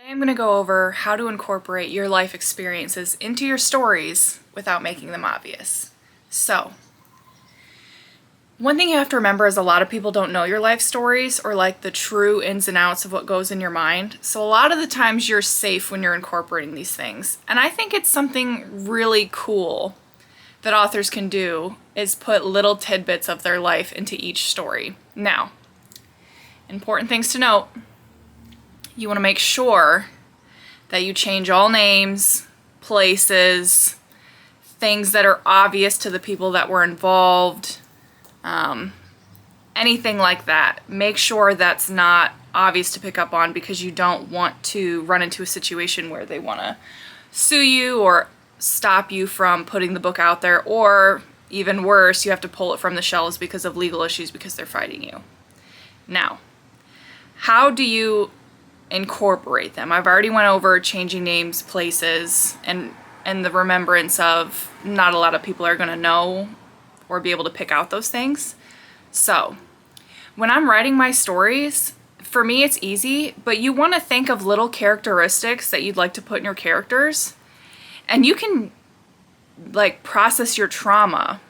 I'm going to go over how to incorporate your life experiences into your stories without making them obvious. So, one thing you have to remember is a lot of people don't know your life stories or like the true ins and outs of what goes in your mind. So a lot of the times you're safe when you're incorporating these things. And I think it's something really cool that authors can do is put little tidbits of their life into each story. Now, important things to note. You want to make sure that you change all names, places, things that are obvious to the people that were involved, anything like that. Make sure that's not obvious to pick up on because you don't want to run into a situation where they want to sue you or stop you from putting the book out there, or even worse, you have to pull it from the shelves because of legal issues because they're fighting you. Now, how do you incorporate them? I've already went over changing names, places, and the remembrance of not a lot of people are going to know or be able to pick out those things. So, when I'm writing my stories, for me it's easy, but you want to think of little characteristics that you'd like to put in your characters, and you can like process your trauma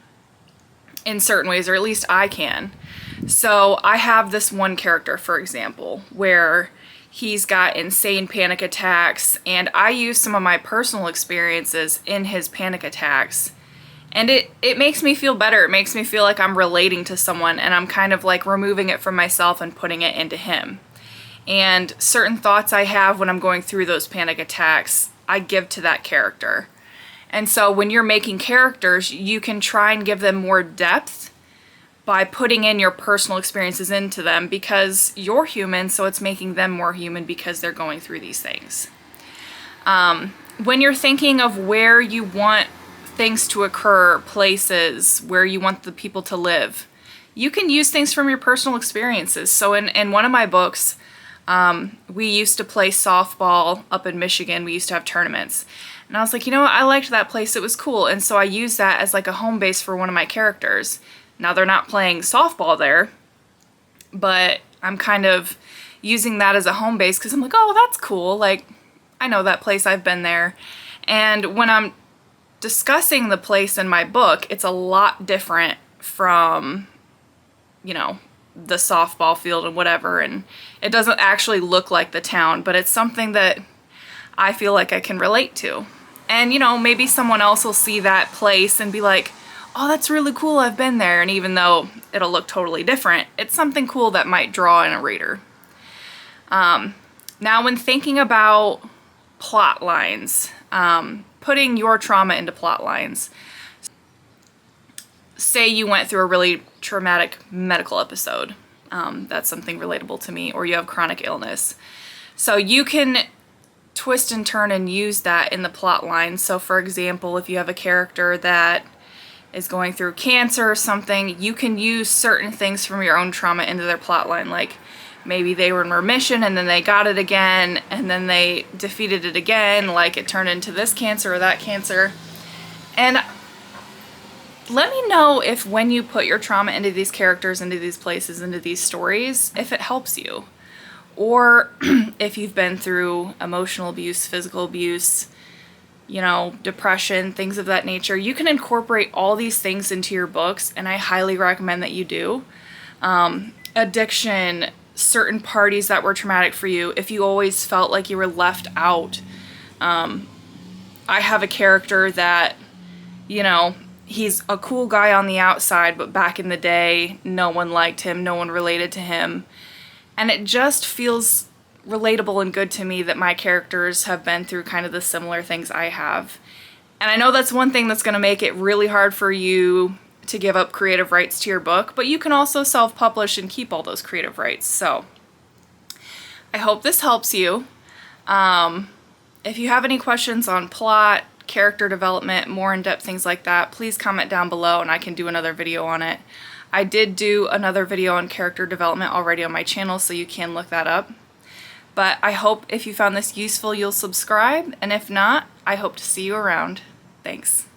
in certain ways, or at least I can. So I have this one character, for example, where he's got insane panic attacks, and I use some of my personal experiences in his panic attacks, and it makes me feel better. It makes me feel like I'm relating to someone, and I'm kind of like removing it from myself and putting it into him. And certain thoughts I have when I'm going through those panic attacks, I give to that character. And so when you're making characters, you can try and give them more depth by putting in your personal experiences into them, because you're human, so it's making them more human because they're going through these things. When you're thinking of where you want things to occur, places where you want the people to live, you can use things from your personal experiences. So in one of my books, we used to play softball up in Michigan. We used to have tournaments. And I was like, you know what? I liked that place. It was cool. And so I used that as like a home base for one of my characters. Now they're not playing softball there, but I'm kind of using that as a home base because I'm like, oh, that's cool. Like, I know that place. I've been there. And when I'm discussing the place in my book, it's a lot different from, you know, the softball field and whatever. And it doesn't actually look like the town, but it's something that I feel like I can relate to. And, you know, maybe someone else will see that place and be like, oh, that's really cool, I've been there. And even though it'll look totally different, it's something cool that might draw in a reader. Now, when thinking about plot lines, putting your trauma into plot lines, say you went through a really traumatic medical episode. That's something relatable to me, or you have chronic illness. So you can twist and turn and use that in the plot line. So for example, if you have a character that is going through cancer or something, you can use certain things from your own trauma into their plot line. Like maybe they were in remission and then they got it again and then they defeated it again, like it turned into this cancer or that cancer. And let me know if when you put your trauma into these characters, into these places, into these stories, if it helps you. Or if you've been through emotional abuse, physical abuse, you know, depression, things of that nature. You can incorporate all these things into your books, and I highly recommend that you do. Addiction, certain parties that were traumatic for you, if you always felt like you were left out. I have a character that, you know, he's a cool guy on the outside, but back in the day, no one liked him, no one related to him. And it just feels relatable and good to me that my characters have been through kind of the similar things I have. And I know that's one thing that's going to make it really hard for you to give up creative rights to your book, but you can also self-publish and keep all those creative rights. So I hope this helps you. If you have any questions on plot, character development, more in-depth things like that, please comment down below and I can do another video on it. I did do another video on character development already on my channel, so you can look that up. But I hope if you found this useful, you'll subscribe, and if not, I hope to see you around. Thanks.